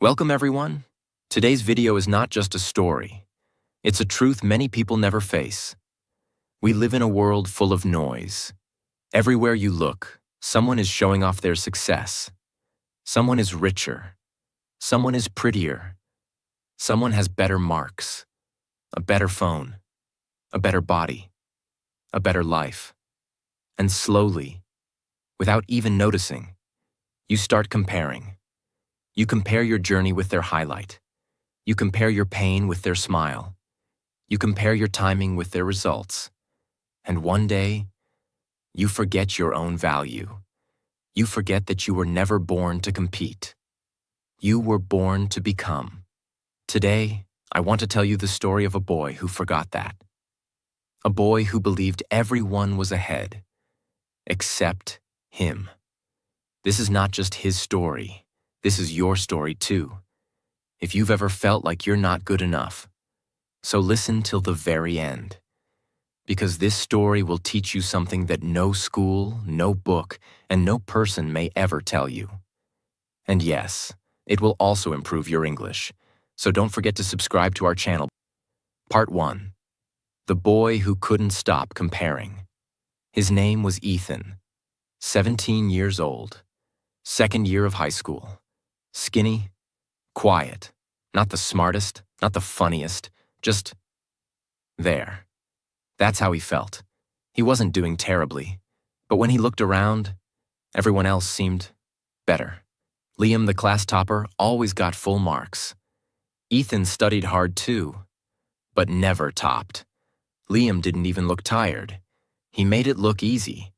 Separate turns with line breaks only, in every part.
Welcome everyone. Today's video is not just a story. It's a truth many people never face. We live in a world full of noise. Everywhere you look, someone is showing off their success. Someone is richer. Someone is prettier. Someone has better marks, a better phone, a better body, a better life. And slowly, without even noticing, you start comparing. You compare your journey with their highlight. You compare your pain with their smile. You compare your timing with their results. And one day, you forget your own value. You forget that you were never born to compete. You were born to become. Today, I want to tell you the story of a boy who forgot that. A boy who believed everyone was ahead, except him. This is not just his story. This is your story too, if you've ever felt like you're not good enough. So listen till the very end, because this story will teach you something that no school, no book, and no person may ever tell you. And yes, it will also improve your English, so don't forget to subscribe to our channel. Part 1. The boy who couldn't stop comparing. His name was Ethan, 17 years old, second year of high school. Skinny, quiet, not the smartest, not the funniest, just there. That's how he felt. He wasn't doing terribly, but when he looked around, everyone else seemed better. Liam, the class topper, always got full marks. Ethan studied hard too, but never topped. Liam didn't even look tired. He made it look easy.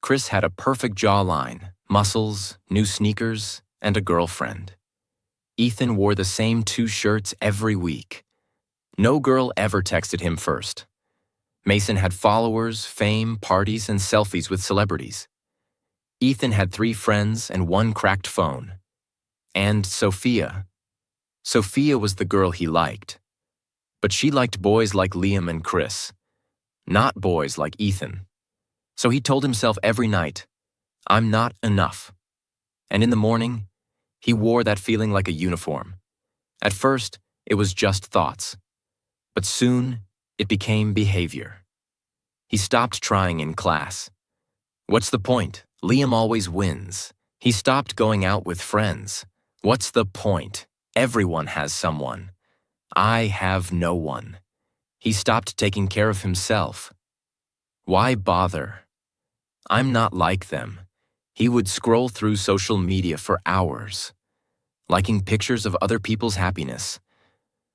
Chris had a perfect jawline, muscles, new sneakers, and a girlfriend. Ethan wore the same 2 shirts every week. No girl ever texted him first. Mason had followers, fame, parties, and selfies with celebrities. Ethan had 3 friends and 1 cracked phone. And Sophia. Sophia was the girl he liked. But she liked boys like Liam and Chris, not boys like Ethan. So he told himself every night, "I'm not enough." And in the morning, he wore that feeling like a uniform. At first, it was just thoughts. But soon, it became behavior. He stopped trying in class. What's the point? Liam always wins. He stopped going out with friends. What's the point? Everyone has someone. I have no one. He stopped taking care of himself. Why bother? I'm not like them. He would scroll through social media for hours, liking pictures of other people's happiness,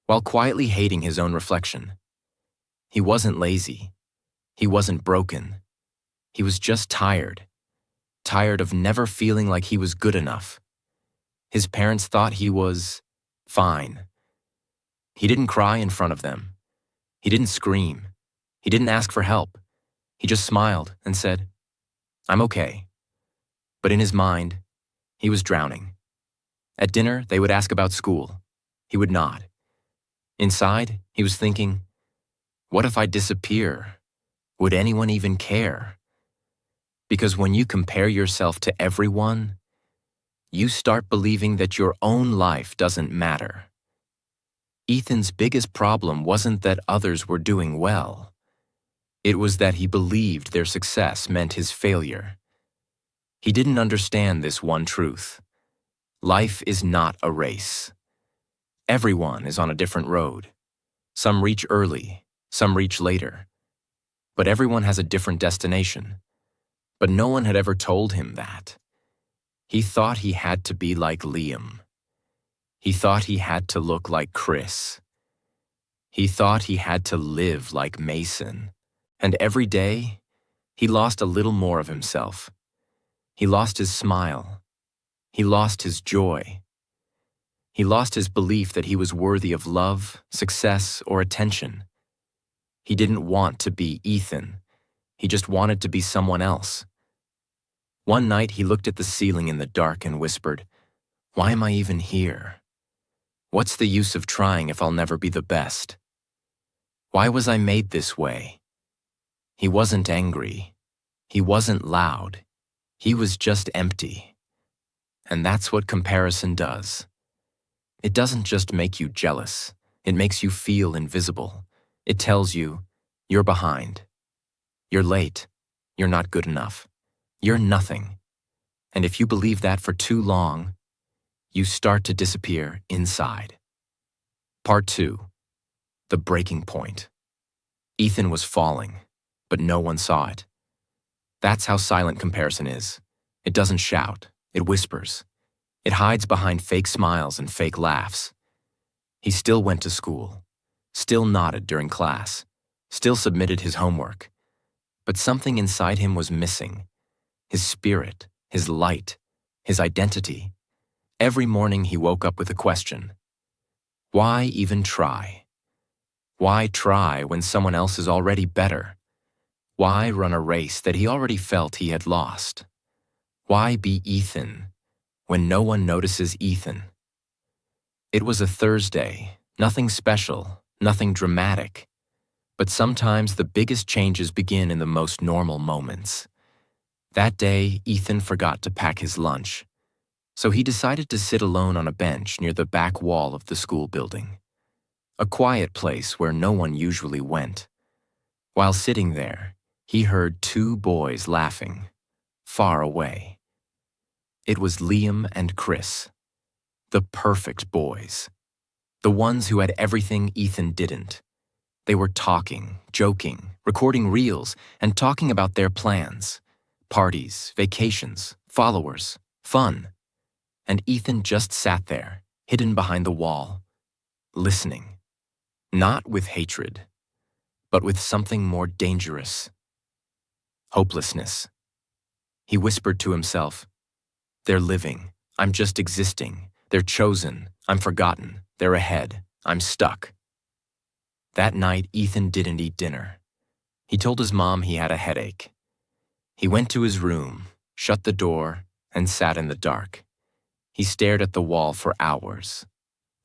while quietly hating his own reflection. He wasn't lazy. He wasn't broken. He was just tired. Tired of never feeling like he was good enough. His parents thought he was fine. He didn't cry in front of them. He didn't scream. He didn't ask for help. He just smiled and said, "I'm okay." But in his mind, he was drowning. At dinner, they would ask about school. He would nod. Inside, he was thinking, what if I disappear? Would anyone even care? Because when you compare yourself to everyone, you start believing that your own life doesn't matter. Ethan's biggest problem wasn't that others were doing well. It was that he believed their success meant his failure. He didn't understand this one truth. Life is not a race. Everyone is on a different road. Some reach early, some reach later. But everyone has a different destination. But no one had ever told him that. He thought he had to be like Liam. He thought he had to look like Chris. He thought he had to live like Mason. And every day, he lost a little more of himself. He lost his smile. He lost his joy. He lost his belief that he was worthy of love, success, or attention. He didn't want to be Ethan. He just wanted to be someone else. One night, he looked at the ceiling in the dark and whispered, "Why am I even here? What's the use of trying if I'll never be the best? Why was I made this way?" He wasn't angry. He wasn't loud. He was just empty. And that's what comparison does. It doesn't just make you jealous. It makes you feel invisible. It tells you, you're behind. You're late. You're not good enough. You're nothing. And if you believe that for too long, you start to disappear inside. Part 2. The breaking point. Ethan was falling, but no one saw it. That's how silent comparison is. It doesn't shout. It whispers. It hides behind fake smiles and fake laughs. He still went to school, still nodded during class, still submitted his homework. But something inside him was missing. His spirit, his light, his identity. Every morning he woke up with a question. Why even try? Why try when someone else is already better? Why run a race that he already felt he had lost? Why be Ethan when no one notices Ethan? It was a Thursday, nothing special, nothing dramatic. But sometimes the biggest changes begin in the most normal moments. That day, Ethan forgot to pack his lunch, so he decided to sit alone on a bench near the back wall of the school building, a quiet place where no one usually went. While sitting there, he heard two boys laughing, far away. It was Liam and Chris, the perfect boys, the ones who had everything Ethan didn't. They were talking, joking, recording reels, and talking about their plans, parties, vacations, followers, fun. And Ethan just sat there, hidden behind the wall, listening. Not with hatred, but with something more dangerous. Hopelessness. He whispered to himself, "They're living. I'm just existing. They're chosen. I'm forgotten. They're ahead. I'm stuck." That night, Ethan didn't eat dinner. He told his mom he had a headache. He went to his room, shut the door, and sat in the dark. He stared at the wall for hours.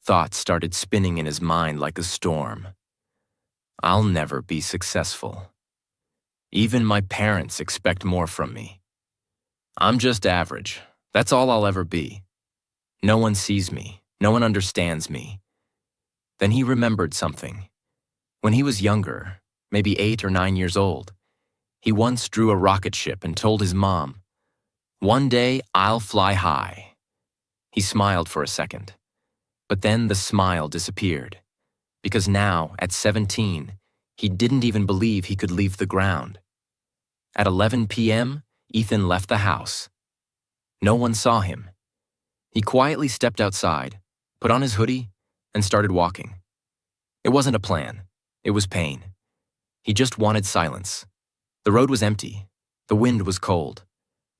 Thoughts started spinning in his mind like a storm. I'll never be successful. Even my parents expect more from me. I'm just average. That's all I'll ever be. No one sees me. No one understands me. Then he remembered something. When he was younger, maybe 8 or 9 years old, he once drew a rocket ship and told his mom, "One day I'll fly high." He smiled for a second, but then the smile disappeared, because now, at 17, he didn't even believe he could leave the ground. At 11 p.m., Ethan left the house. No one saw him. He quietly stepped outside, put on his hoodie, and started walking. It wasn't a plan. It was pain. He just wanted silence. The road was empty. The wind was cold.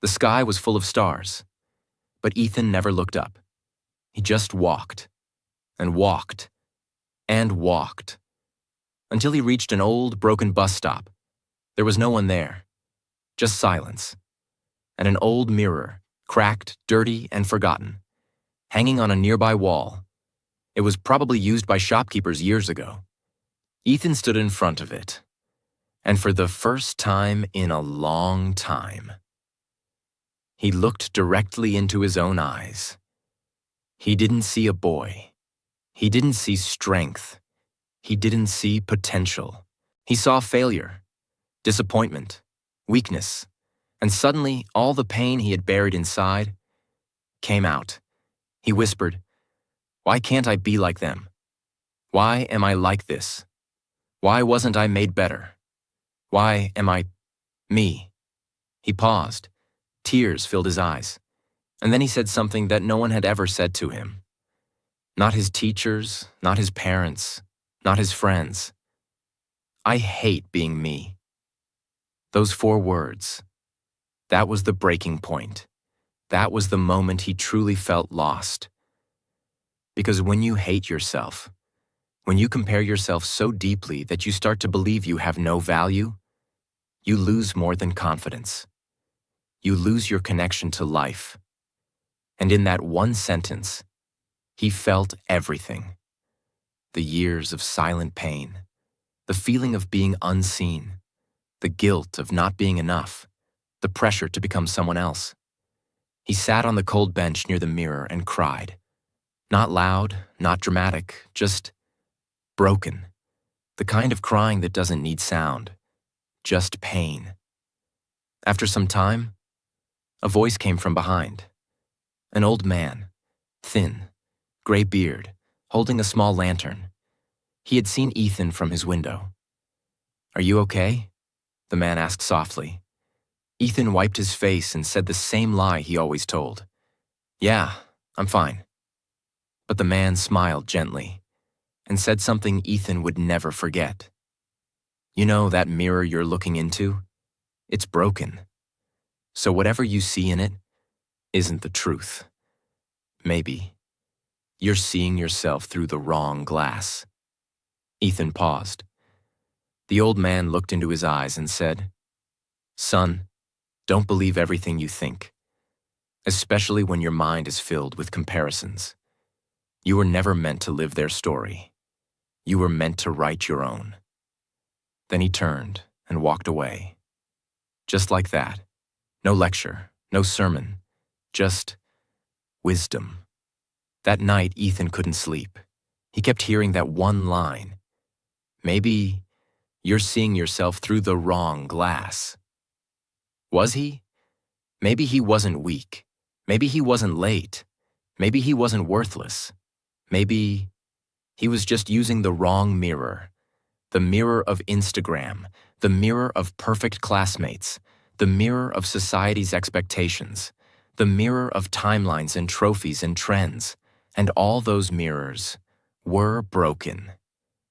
The sky was full of stars. But Ethan never looked up. He just walked, and walked, and walked, until he reached an old, broken bus stop. There was no one there, just silence, and an old mirror, cracked, dirty, and forgotten, hanging on a nearby wall. It was probably used by shopkeepers years ago. Ethan stood in front of it, and for the first time in a long time, he looked directly into his own eyes. He didn't see a boy. He didn't see strength. He didn't see potential. He saw failure, disappointment, weakness, and suddenly all the pain he had buried inside came out. He whispered, "Why can't I be like them? Why am I like this? Why wasn't I made better? Why am I me?" He paused. Tears filled his eyes. And then he said something that no one had ever said to him. Not his teachers, not his parents, not his friends. "I hate being me." Those 4 words. That was the breaking point. That was the moment he truly felt lost. Because when you hate yourself, when you compare yourself so deeply that you start to believe you have no value, you lose more than confidence. You lose your connection to life. And in that one sentence, he felt everything. The years of silent pain, the feeling of being unseen, the guilt of not being enough, the pressure to become someone else. He sat on the cold bench near the mirror and cried. Not loud, not dramatic, just broken. The kind of crying that doesn't need sound, just pain. After some time, a voice came from behind. An old man, thin, gray beard, holding a small lantern. He had seen Ethan from his window. "Are you okay?" the man asked softly. Ethan wiped his face and said the same lie he always told. "Yeah, I'm fine." But the man smiled gently and said something Ethan would never forget. "You know that mirror you're looking into? It's broken. So whatever you see in it isn't the truth. Maybe you're seeing yourself through the wrong glass." Ethan paused. The old man looked into his eyes and said, "Son, don't believe everything you think, especially when your mind is filled with comparisons. You were never meant to live their story. You were meant to write your own." Then he turned and walked away. Just like that. No lecture, no sermon, just wisdom. That night, Ethan couldn't sleep. He kept hearing that one line. Maybe you're seeing yourself through the wrong glass. Was he? Maybe he wasn't weak. Maybe he wasn't late. Maybe he wasn't worthless. Maybe he was just using the wrong mirror. The mirror of Instagram, the mirror of perfect classmates, the mirror of society's expectations, the mirror of timelines and trophies and trends, and all those mirrors were broken.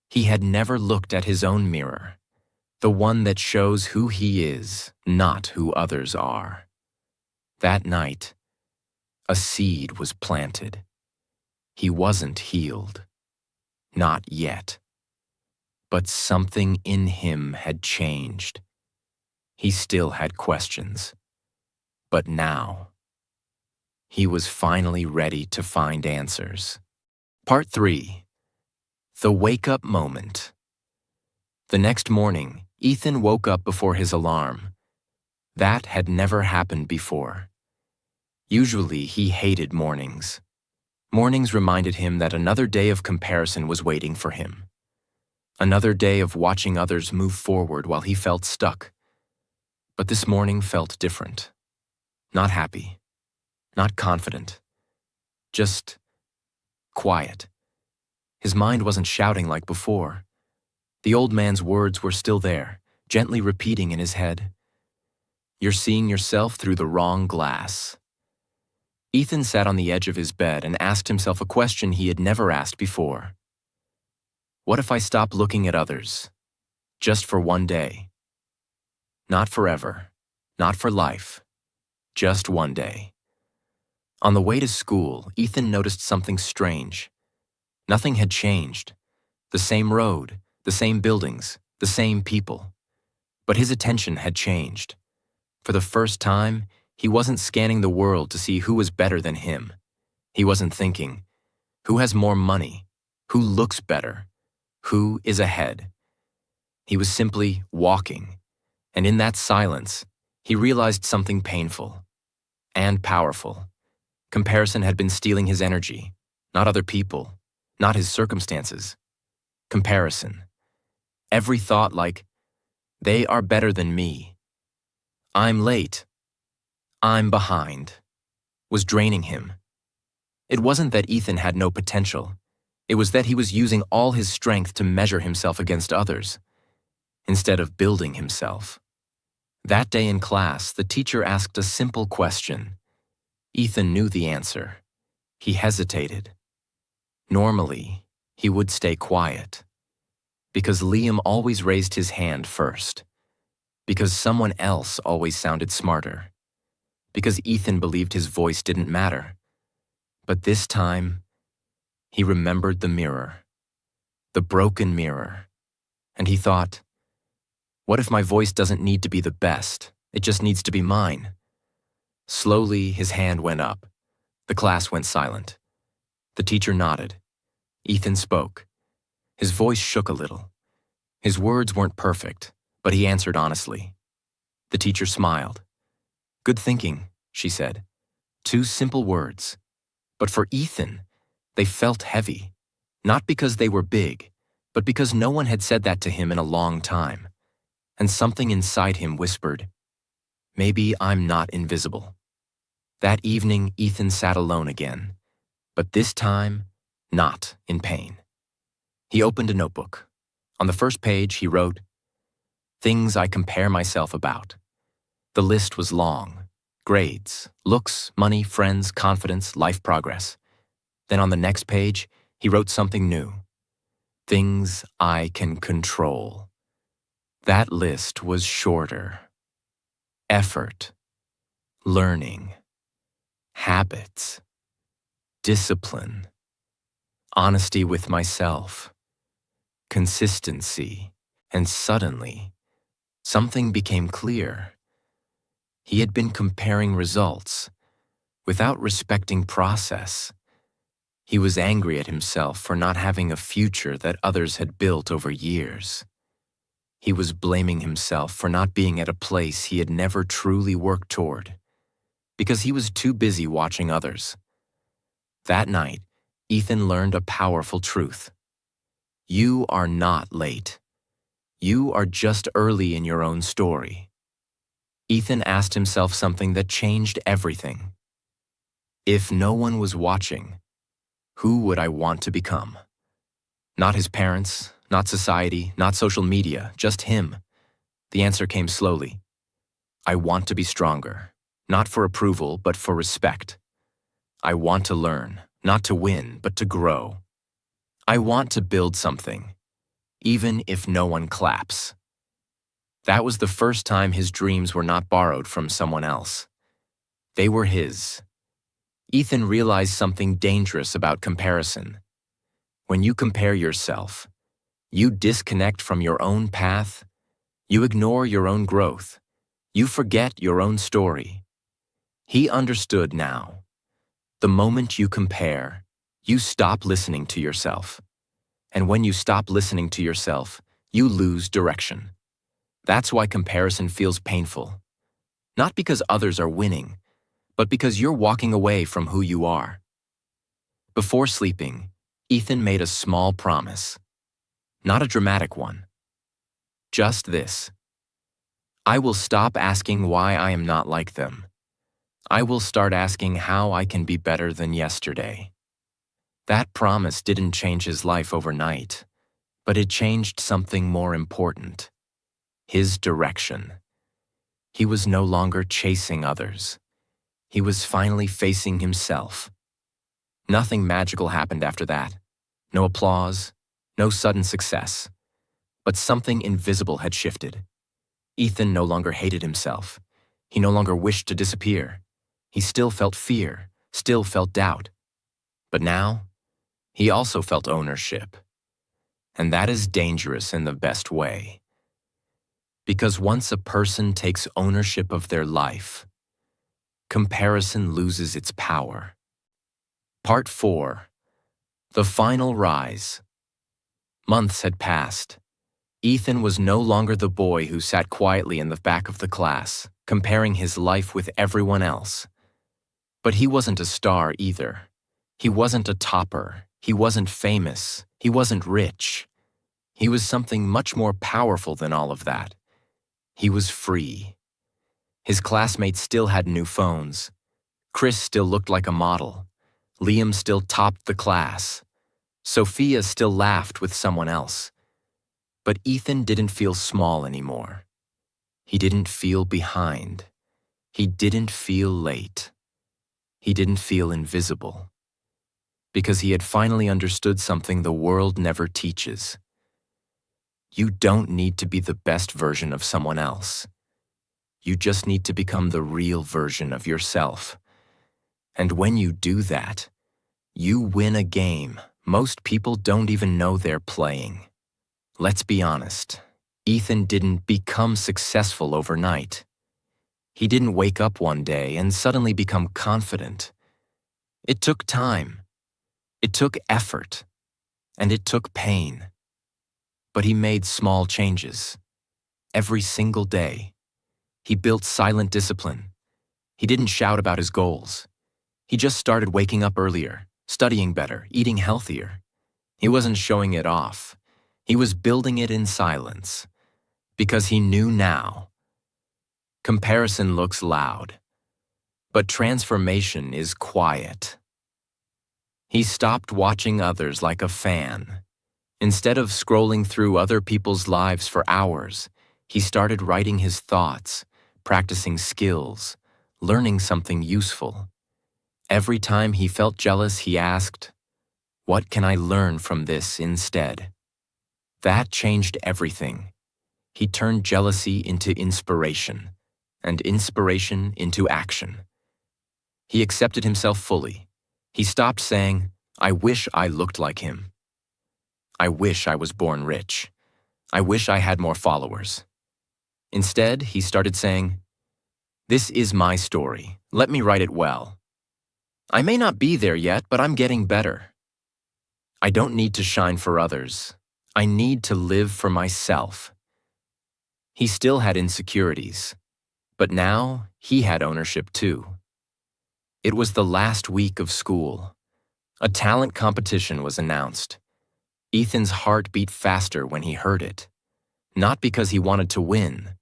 He had never looked at his own mirror, the one that shows who he is, not who others are. That night, a seed was planted. He wasn't healed. Not yet. But something in him had changed. He still had questions. But now, he was finally ready to find answers. Part 3. The Wake-Up Moment. The next morning, Ethan woke up before his alarm. That had never happened before. Usually, he hated mornings. Mornings reminded him that another day of comparison was waiting for him. Another day of watching others move forward while he felt stuck. But this morning felt different. Not happy. Not confident. Just quiet. His mind wasn't shouting like before. The old man's words were still there, gently repeating in his head. "You're seeing yourself through the wrong glass." Ethan sat on the edge of his bed and asked himself a question he had never asked before. What if I stop looking at others? Just for one day. Not forever. Not for life. Just one day. On the way to school, Ethan noticed something strange. Nothing had changed. The same road, the same buildings, the same people. But his attention had changed. For the first time, he wasn't scanning the world to see who was better than him. He wasn't thinking, who has more money? Who looks better? Who is ahead? He was simply walking, and in that silence, he realized something painful and powerful. Comparison had been stealing his energy, not other people, not his circumstances. Comparison. Every thought like, they are better than me. I'm late. I'm behind, was draining him. It wasn't that Ethan had no potential. It was that he was using all his strength to measure himself against others, instead of building himself. That day in class, the teacher asked a simple question. Ethan knew the answer. He hesitated. Normally, he would stay quiet. Because Liam always raised his hand first. Because someone else always sounded smarter. Because Ethan believed his voice didn't matter. But this time, he remembered the mirror. The broken mirror. And he thought, what if my voice doesn't need to be the best? It just needs to be mine. Slowly, his hand went up. The class went silent. The teacher nodded. Ethan spoke. His voice shook a little. His words weren't perfect, but he answered honestly. The teacher smiled. Good thinking, she said. 2 simple words. But for Ethan, They felt heavy, not because they were big, but because no one had said that to him in a long time. And something inside him whispered, maybe I'm not invisible. That evening, Ethan sat alone again, but this time, not in pain. He opened a notebook. On the first page, he wrote, "Things I compare myself about." The list was long. Grades, looks, money, friends, confidence, life progress. Then on the next page, he wrote something new. Things I can control. That list was shorter. Effort, learning, habits, discipline, honesty with myself, consistency, and suddenly, something became clear. He had been comparing results without respecting process. He was angry at himself for not having a future that others had built over years. He was blaming himself for not being at a place he had never truly worked toward, because he was too busy watching others. That night, Ethan learned a powerful truth. You are not late. You are just early in your own story. Ethan asked himself something that changed everything. If no one was watching, who would I want to become? Not his parents, not society, not social media, just him. The answer came slowly. I want to be stronger, not for approval, but for respect. I want to learn, not to win, but to grow. I want to build something, even if no one claps. That was the first time his dreams were not borrowed from someone else. They were his. Ethan realized something dangerous about comparison. When you compare yourself, you disconnect from your own path, you ignore your own growth, you forget your own story. He understood now. The moment you compare, you stop listening to yourself. And when you stop listening to yourself, you lose direction. That's why comparison feels painful. Not because others are winning, but because you're walking away from who you are. Before sleeping, Ethan made a small promise. Not a dramatic one. Just this. I will stop asking why I am not like them. I will start asking how I can be better than yesterday. That promise didn't change his life overnight, but it changed something more important. His direction. He was no longer chasing others. He was finally facing himself. Nothing magical happened after that. No applause, no sudden success. But something invisible had shifted. Ethan no longer hated himself. He no longer wished to disappear. He still felt fear, still felt doubt. But now, he also felt ownership. And that is dangerous in the best way. Because once a person takes ownership of their life, comparison loses its power. Part 4. The Final Rise. Months had passed. Ethan was no longer the boy who sat quietly in the back of the class, comparing his life with everyone else. But he wasn't a star either. He wasn't a topper. He wasn't famous. He wasn't rich. He was something much more powerful than all of that. He was free. His classmates still had new phones. Chris still looked like a model. Liam still topped the class. Sophia still laughed with someone else. But Ethan didn't feel small anymore. He didn't feel behind. He didn't feel late. He didn't feel invisible. Because he had finally understood something the world never teaches. You don't need to be the best version of someone else. You just need to become the real version of yourself. And when you do that, you win a game most people don't even know they're playing. Let's be honest, Ethan didn't become successful overnight. He didn't wake up one day and suddenly become confident. It took time. It took effort. And it took pain. But he made small changes. Every single day. He built silent discipline. He didn't shout about his goals. He just started waking up earlier, studying better, eating healthier. He wasn't showing it off. He was building it in silence, because he knew now. Comparison looks loud, but transformation is quiet. He stopped watching others like a fan. Instead of scrolling through other people's lives for hours, he started writing his thoughts, practicing skills, learning something useful. Every time he felt jealous, he asked, "What can I learn from this instead?" That changed everything. He turned jealousy into inspiration, and inspiration into action. He accepted himself fully. He stopped saying, "I wish I looked like him. I wish I was born rich. I wish I had more followers." Instead, he started saying, "This is my story. Let me write it well. I may not be there yet, but I'm getting better. I don't need to shine for others. I need to live for myself." He still had insecurities, but now he had ownership too. It was the last week of school. A talent competition was announced. Ethan's heart beat faster when he heard it, not because he wanted to win,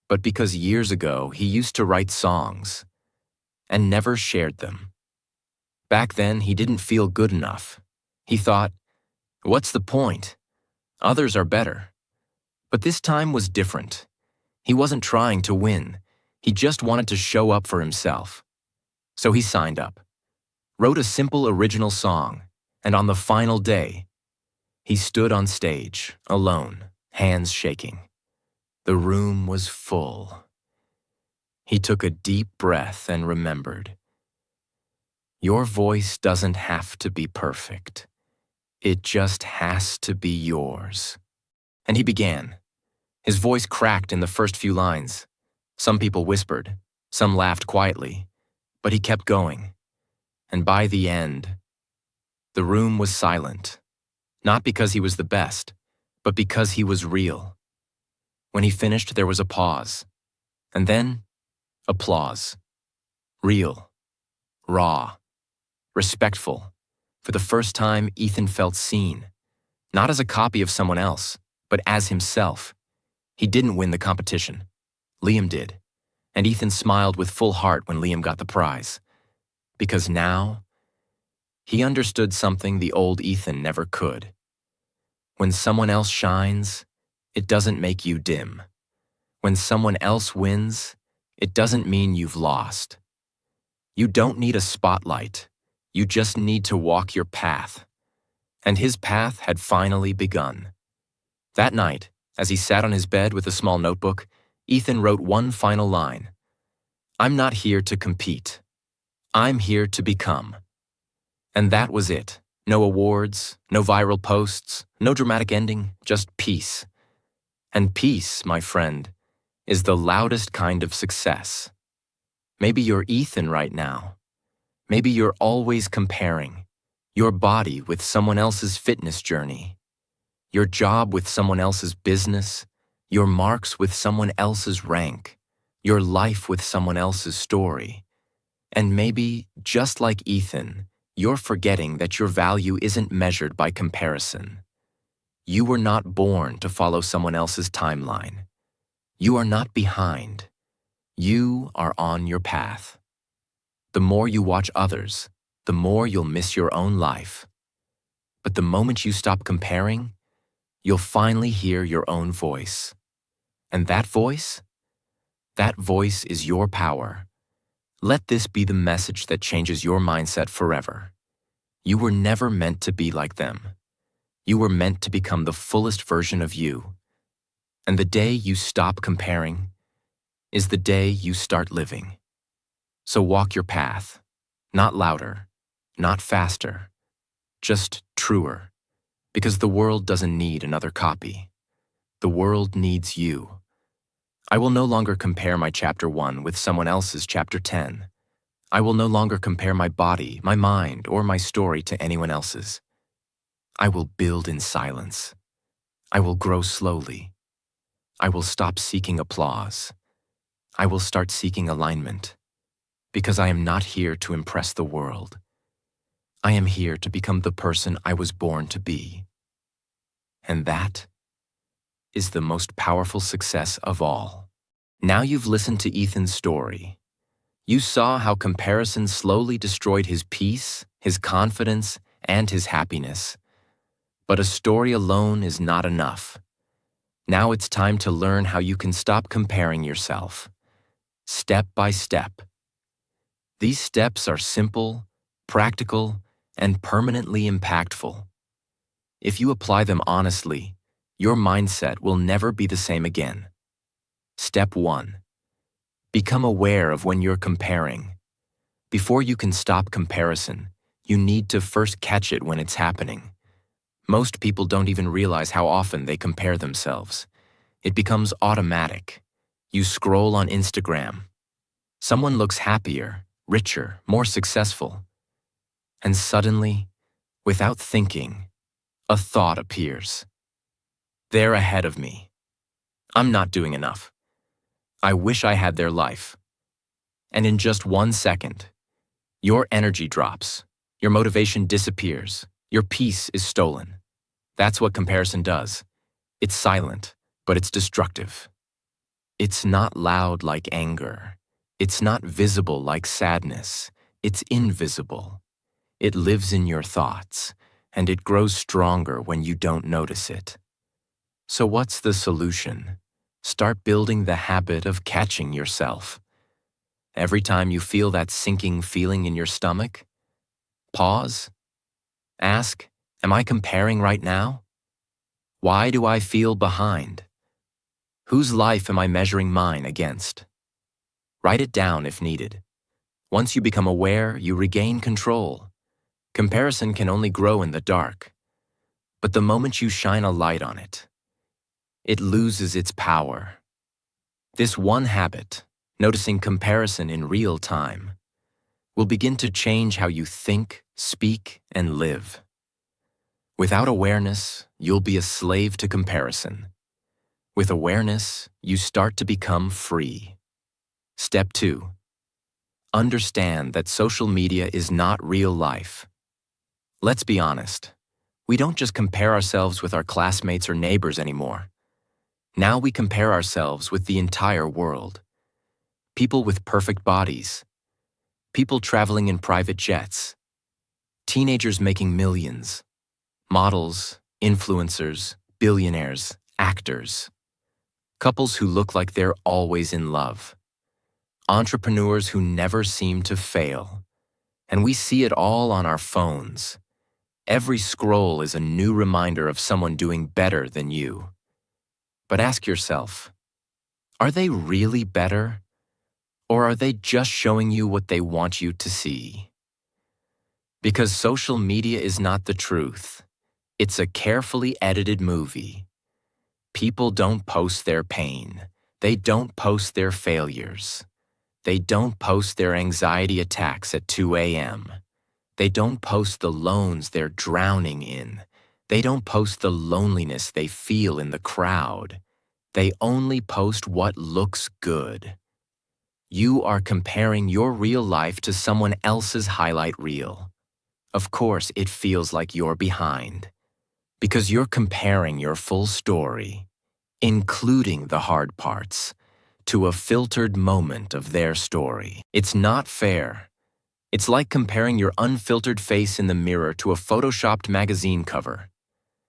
but because years ago he used to write songs and never shared them. Back then, he didn't feel good enough. He thought, "What's the point? Others are better." But this time was different. He wasn't trying to win. He just wanted to show up for himself. So he signed up, wrote a simple original song, and on the final day, he stood on stage, alone, hands shaking. The room was full. He took a deep breath and remembered, "Your voice doesn't have to be perfect. It just has to be yours." And he began. His voice cracked in the first few lines. Some people whispered, some laughed quietly, but he kept going. And by the end, the room was silent, not because he was the best, but because he was real. When he finished, there was a pause, and then applause. Real, raw, respectful. For the first time, Ethan felt seen, not as a copy of someone else, but as himself. He didn't win the competition. Liam did, and Ethan smiled with full heart when Liam got the prize. Because now, he understood something the old Ethan never could. When someone else shines, it doesn't make you dim. When someone else wins, it doesn't mean you've lost. You don't need a spotlight. You just need to walk your path. And his path had finally begun. That night, as he sat on his bed with a small notebook, Ethan wrote one final line. "I'm not here to compete. I'm here to become." And that was it. No awards, no viral posts, no dramatic ending, just peace. And peace, my friend, is the loudest kind of success. Maybe you're Ethan right now. Maybe you're always comparing your body with someone else's fitness journey, your job with someone else's business, your marks with someone else's rank, your life with someone else's story. And maybe, just like Ethan, you're forgetting that your value isn't measured by comparison. You were not born to follow someone else's timeline. You are not behind. You are on your path. The more you watch others, the more you'll miss your own life. But the moment you stop comparing, you'll finally hear your own voice. And that voice is your power. Let this be the message that changes your mindset forever. You were never meant to be like them. You were meant to become the fullest version of you. And the day you stop comparing is the day you start living. So walk your path, not louder, not faster, just truer, because the world doesn't need another copy. The world needs you. I will no longer compare my chapter 1 with someone else's chapter 10. I will no longer compare my body, my mind, or my story to anyone else's. I will build in silence. I will grow slowly. I will stop seeking applause. I will start seeking alignment, because I am not here to impress the world. I am here to become the person I was born to be. And that is the most powerful success of all. Now you've listened to Ethan's story. You saw how comparison slowly destroyed his peace, his confidence, and his happiness. But a story alone is not enough. Now it's time to learn how you can stop comparing yourself, step by step. These steps are simple, practical, and permanently impactful. If you apply them honestly, your mindset will never be the same again. Step 1. Become aware of when you're comparing. Before you can stop comparison, you need to first catch it when it's happening. Most people don't even realize how often they compare themselves. It becomes automatic. You scroll on Instagram. Someone looks happier, richer, more successful. And suddenly, without thinking, a thought appears. They're ahead of me. I'm not doing enough. I wish I had their life. And in just 1 second, your energy drops, your motivation disappears, your peace is stolen. That's what comparison does. It's silent, but it's destructive. It's not loud like anger. It's not visible like sadness. It's invisible. It lives in your thoughts, and it grows stronger when you don't notice it. So what's the solution? Start building the habit of catching yourself. Every time you feel that sinking feeling in your stomach, pause. Ask, am I comparing right now? Why do I feel behind? Whose life am I measuring mine against? Write it down if needed. Once you become aware, you regain control. Comparison can only grow in the dark. But the moment you shine a light on it, it loses its power. This one habit, noticing comparison in real time, will begin to change how you think, speak, and live. Without awareness, you'll be a slave to comparison. With awareness, you start to become free. Step 2. Understand that social media is not real life. Let's be honest. We don't just compare ourselves with our classmates or neighbors anymore. Now we compare ourselves with the entire world. People with perfect bodies. People traveling in private jets. Teenagers making millions. Models, influencers, billionaires, actors. Couples who look like they're always in love. Entrepreneurs who never seem to fail. And we see it all on our phones. Every scroll is a new reminder of someone doing better than you. But ask yourself, are they really better? Or are they just showing you what they want you to see? Because social media is not the truth. It's a carefully edited movie. People don't post their pain. They don't post their failures. They don't post their anxiety attacks at 2 a.m. They don't post the loans they're drowning in. They don't post the loneliness they feel in the crowd. They only post what looks good. You are comparing your real life to someone else's highlight reel. Of course, it feels like you're behind. Because you're comparing your full story, including the hard parts, to a filtered moment of their story. It's not fair. It's like comparing your unfiltered face in the mirror to a photoshopped magazine cover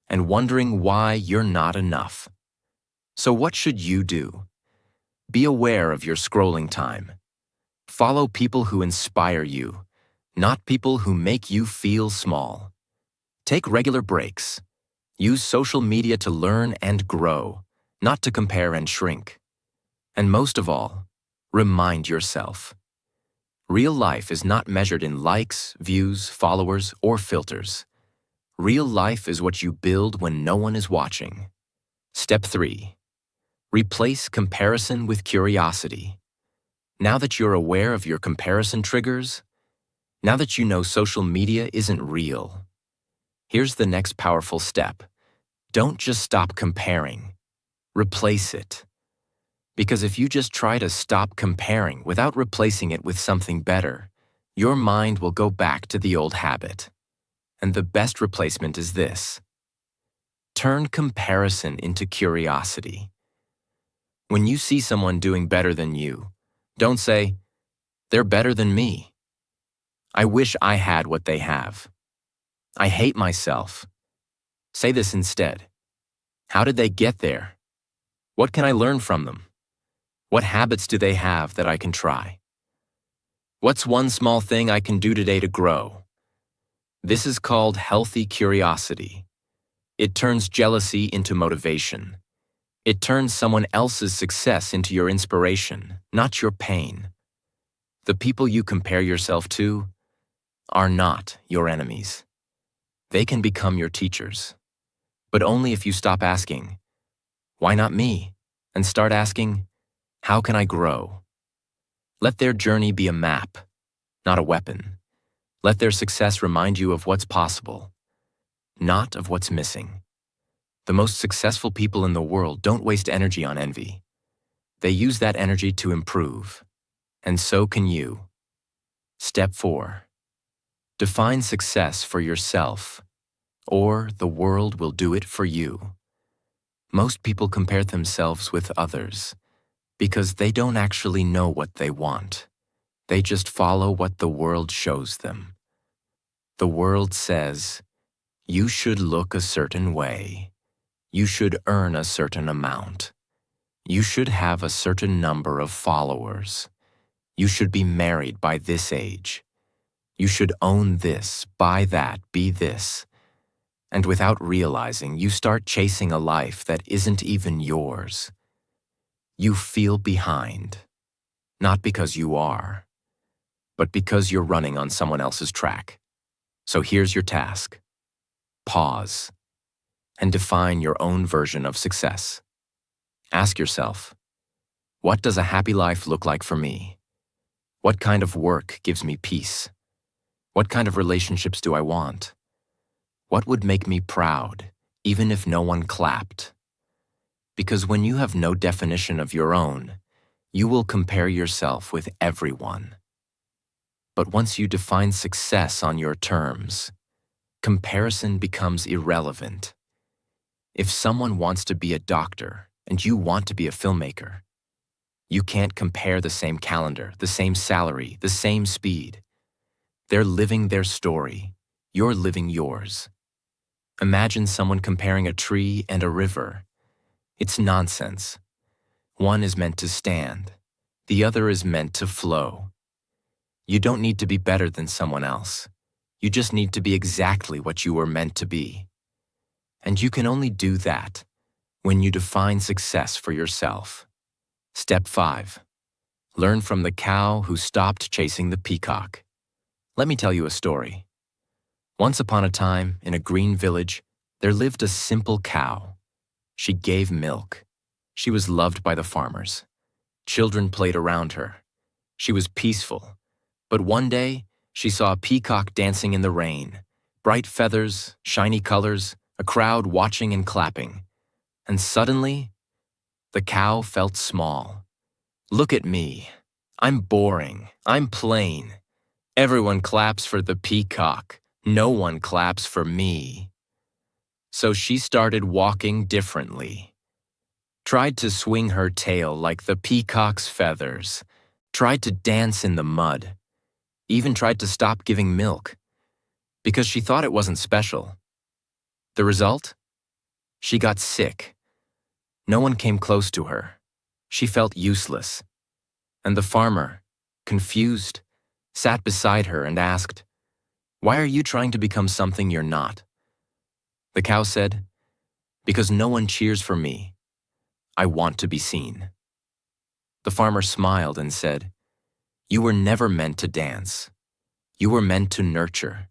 and wondering why you're not enough. So what should you do? Be aware of your scrolling time. Follow people who inspire you, not people who make you feel small. Take regular breaks. Use social media to learn and grow, not to compare and shrink. And most of all, remind yourself. Real life is not measured in likes, views, followers, or filters. Real life is what you build when no one is watching. Step 3. Replace comparison with curiosity. Now that you're aware of your comparison triggers, now that you know social media isn't real, here's the next powerful step. Don't just stop comparing. Replace it. Because if you just try to stop comparing without replacing it with something better, your mind will go back to the old habit. And the best replacement is this. Turn comparison into curiosity. When you see someone doing better than you, don't say, "They're better than me. I wish I had what they have. I hate myself." Say this instead. How did they get there? What can I learn from them? What habits do they have that I can try? What's one small thing I can do today to grow? This is called healthy curiosity. It turns jealousy into motivation. It turns someone else's success into your inspiration, not your pain. The people you compare yourself to are not your enemies. They can become your teachers. But only if you stop asking, "Why not me?" and start asking, "How can I grow?" Let their journey be a map, not a weapon. Let their success remind you of what's possible, not of what's missing. The most successful people in the world don't waste energy on envy. They use that energy to improve. And so can you. Step 4. Define success for yourself, or the world will do it for you. Most people compare themselves with others because they don't actually know what they want. They just follow what the world shows them. The world says, you should look a certain way. You should earn a certain amount. You should have a certain number of followers. You should be married by this age. You should own this, buy that, be this. And without realizing, you start chasing a life that isn't even yours. You feel behind, not because you are, but because you're running on someone else's track. So here's your task. Pause and define your own version of success. Ask yourself, what does a happy life look like for me? What kind of work gives me peace? What kind of relationships do I want? What would make me proud, even if no one clapped? Because when you have no definition of your own, you will compare yourself with everyone. But once you define success on your terms, comparison becomes irrelevant. If someone wants to be a doctor and you want to be a filmmaker, you can't compare the same calendar, the same salary, the same speed. They're living their story. You're living yours. Imagine someone comparing a tree and a river. It's nonsense. One is meant to stand. The other is meant to flow. You don't need to be better than someone else. You just need to be exactly what you were meant to be. And you can only do that when you define success for yourself. Step 5. Learn from the cow who stopped chasing the peacock. Let me tell you a story. Once upon a time, in a green village, there lived a simple cow. She gave milk. She was loved by the farmers. Children played around her. She was peaceful. But one day, she saw a peacock dancing in the rain. Bright feathers, shiny colors, a crowd watching and clapping. And suddenly, the cow felt small. Look at me. I'm boring. I'm plain. Everyone claps for the peacock. No one claps for me. So she started walking differently. Tried to swing her tail like the peacock's feathers. Tried to dance in the mud. Even tried to stop giving milk. Because she thought it wasn't special. The result? She got sick. No one came close to her. She felt useless. And the farmer, confused, sat beside her and asked, "Why are you trying to become something you're not?" The cow said, "Because no one cheers for me. I want to be seen." The farmer smiled and said, "You were never meant to dance. You were meant to nurture,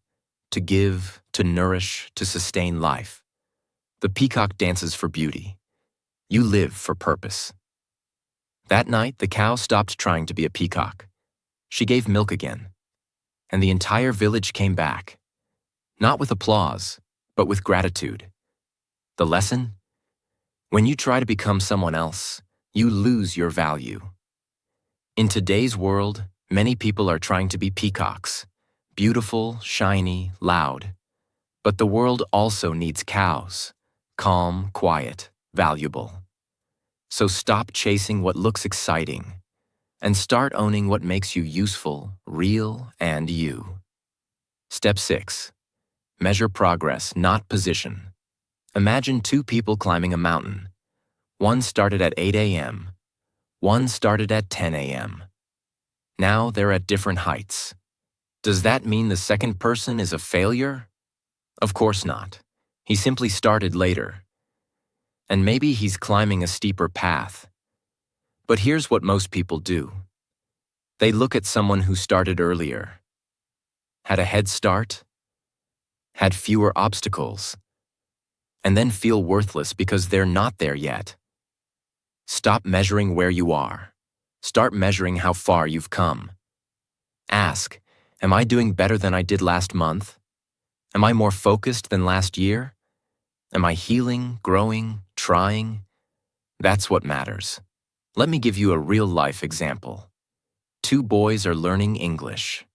to give, to nourish, to sustain life. The peacock dances for beauty. You live for purpose." That night, the cow stopped trying to be a peacock. She gave milk again. And the entire village came back. Not with applause, but with gratitude. The lesson? When you try to become someone else, you lose your value. In today's world, many people are trying to be peacocks. Beautiful, shiny, loud. But the world also needs cows. Calm, quiet, valuable. So stop chasing what looks exciting and start owning what makes you useful, real, and you. Step 6. Measure progress, not position. Imagine two people climbing a mountain. One started at 8 a.m., one started at 10 a.m. Now they're at different heights. Does that mean the second person is a failure? Of course not. He simply started later. And maybe he's climbing a steeper path. But here's what most people do. They look at someone who started earlier, had a head start, had fewer obstacles, and then feel worthless because they're not there yet. Stop measuring where you are. Start measuring how far you've come. Ask, am I doing better than I did last month? Am I more focused than last year? Am I healing, growing, trying? That's what matters. Let me give you a real-life example. Two boys are learning English.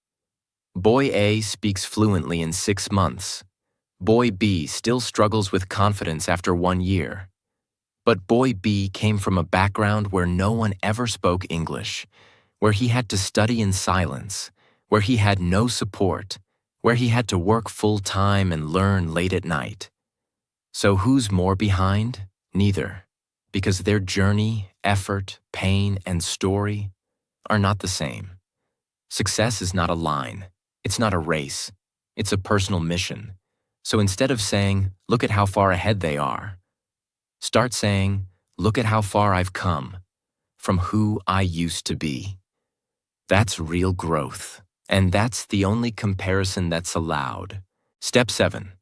Boy A speaks fluently in 6 months. Boy B still struggles with confidence after 1 year. But boy B came from a background where no one ever spoke English, where he had to study in silence, where he had no support, where he had to work full-time and learn late at night. So who's more behind? Neither, because their journey, effort, pain, and story are not the same. Success is not a line. It's not a race. It's a personal mission. So instead of saying, look at how far ahead they are, start saying, look at how far I've come from who I used to be. That's real growth. And that's the only comparison that's allowed. Step 7.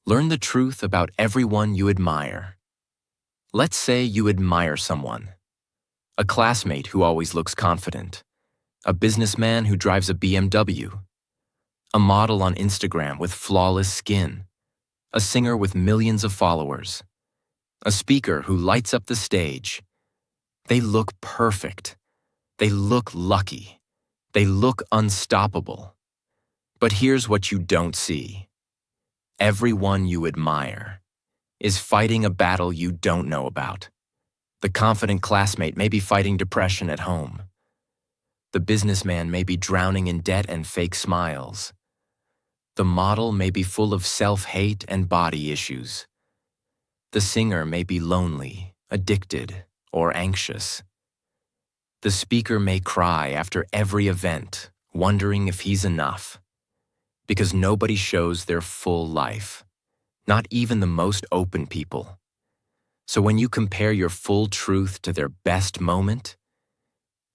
Learn the truth about everyone you admire. Let's say you admire someone. A classmate who always looks confident. A businessman who drives a BMW. A model on Instagram with flawless skin. A singer with millions of followers. A speaker who lights up the stage. They look perfect. They look lucky. They look unstoppable. But here's what you don't see. Everyone you admire is fighting a battle you don't know about. The confident classmate may be fighting depression at home. The businessman may be drowning in debt and fake smiles. The model may be full of self-hate and body issues. The singer may be lonely, addicted, or anxious. The speaker may cry after every event, wondering if he's enough. Because nobody shows their full life, not even the most open people. So when you compare your full truth to their best moment,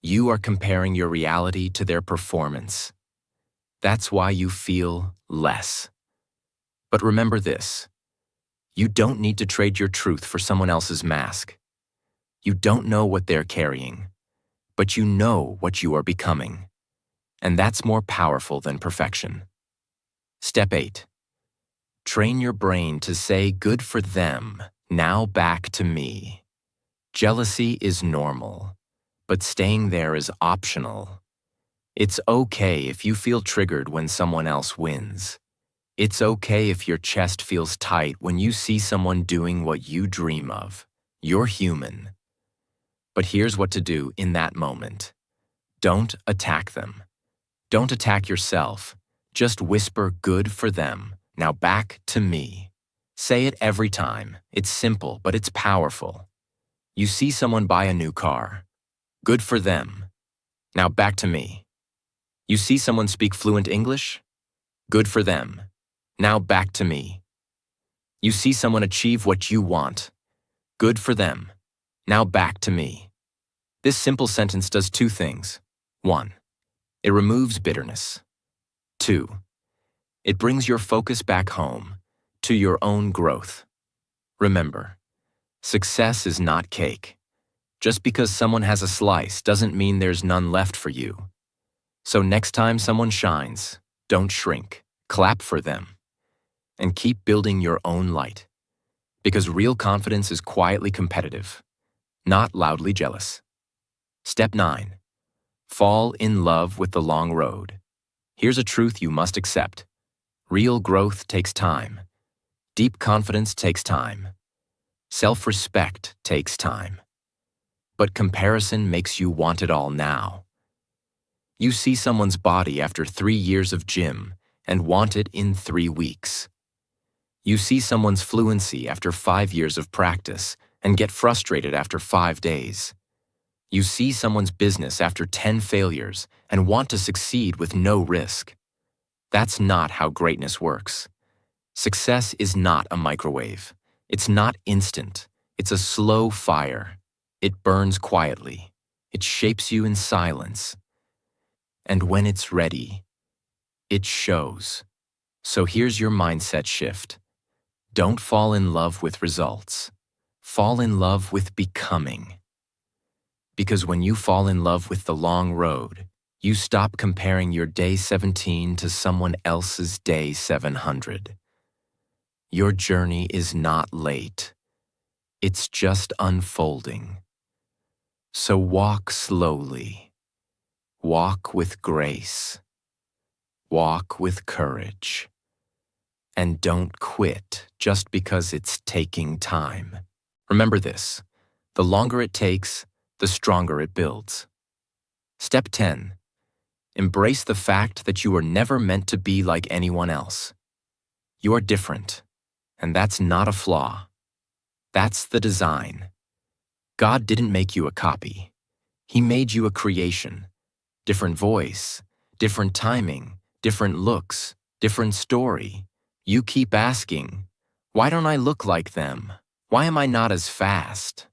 you are comparing your reality to their performance. That's why you feel less. But remember this, you don't need to trade your truth for someone else's mask. You don't know what they're carrying, but you know what you are becoming. And that's more powerful than perfection. Step 8. Train your brain to say, good for them, now back to me. Jealousy is normal, but staying there is optional. It's okay if you feel triggered when someone else wins. It's okay if your chest feels tight when you see someone doing what you dream of. You're human. But here's what to do in that moment. Don't attack them. Don't attack yourself. Just whisper, good for them, now back to me. Say it every time. It's simple, but it's powerful. You see someone buy a new car. Good for them. Now back to me. You see someone speak fluent English. Good for them. Now back to me. You see someone achieve what you want. Good for them. Now back to me. This simple sentence does 2 things. 1. It removes bitterness. 2. It brings your focus back home, to your own growth. Remember, success is not cake. Just because someone has a slice doesn't mean there's none left for you. So next time someone shines, don't shrink, clap for them, and keep building your own light. Because real confidence is quietly competitive, not loudly jealous. Step 9. Fall in love with the long road. Here's a truth you must accept. Real growth takes time. Deep confidence takes time. Self-respect takes time. But comparison makes you want it all now. You see someone's body after 3 years of gym and want it in 3 weeks. You see someone's fluency after 5 years of practice and get frustrated after 5 days. You see someone's business after 10 failures and want to succeed with no risk. That's not how greatness works. Success is not a microwave. It's not instant. It's a slow fire. It burns quietly. It shapes you in silence. And when it's ready, it shows. So here's your mindset shift. Don't fall in love with results. Fall in love with becoming. Because when you fall in love with the long road, you stop comparing your day 17 to someone else's day 700. Your journey is not late. It's just unfolding. So walk slowly. Walk with grace. Walk with courage. And don't quit just because it's taking time. Remember this, the longer it takes, the stronger it builds. Step 10. Embrace the fact that you were never meant to be like anyone else. You are different, and that's not a flaw. That's the design. God didn't make you a copy. He made you a creation. Different voice, different timing, different looks, different story. You keep asking, why don't I look like them? Why am I not as fast?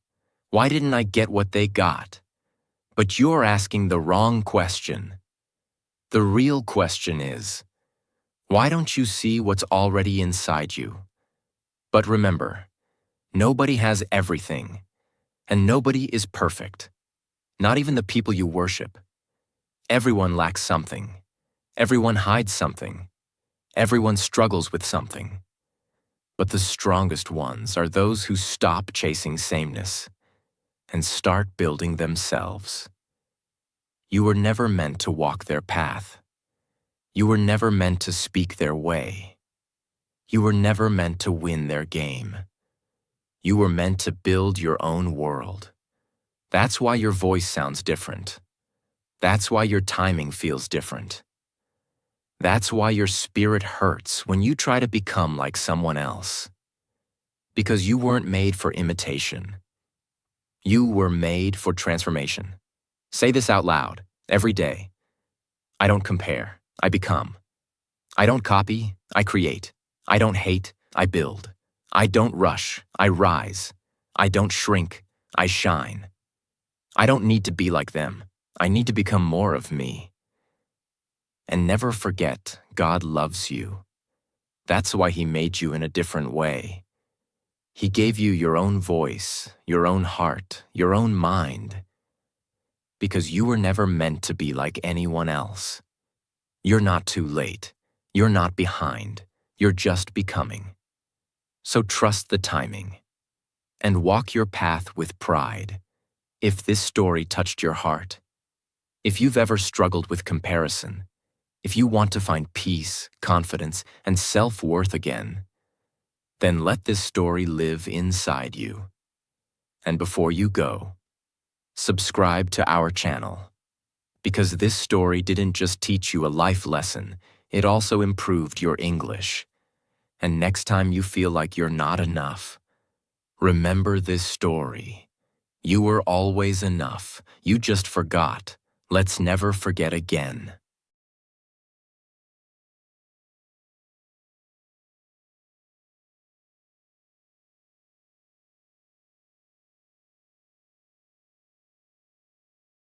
Why didn't I get what they got? But you're asking the wrong question. The real question is, why don't you see what's already inside you? But remember, nobody has everything, and nobody is perfect. Not even the people you worship. Everyone lacks something. Everyone hides something. Everyone struggles with something. But the strongest ones are those who stop chasing sameness and start building themselves. You were never meant to walk their path. You were never meant to speak their way. You were never meant to win their game. You were meant to build your own world. That's why your voice sounds different. That's why your timing feels different. That's why your spirit hurts when you try to become like someone else. Because you weren't made for imitation. You were made for transformation. Say this out loud, every day. I don't compare, I become. I don't copy, I create. I don't hate, I build. I don't rush, I rise. I don't shrink, I shine. I don't need to be like them. I need to become more of me. And never forget, God loves you. That's why He made you in a different way. He gave you your own voice, your own heart, your own mind. Because you were never meant to be like anyone else. You're not too late. You're not behind. You're just becoming. So trust the timing. And walk your path with pride. If this story touched your heart, if you've ever struggled with comparison, if you want to find peace, confidence, and self-worth again, then let this story live inside you. And before you go, subscribe to our channel. Because this story didn't just teach you a life lesson, it also improved your English. And next time you feel like you're not enough, remember this story. You were always enough. You just forgot. Let's never forget again.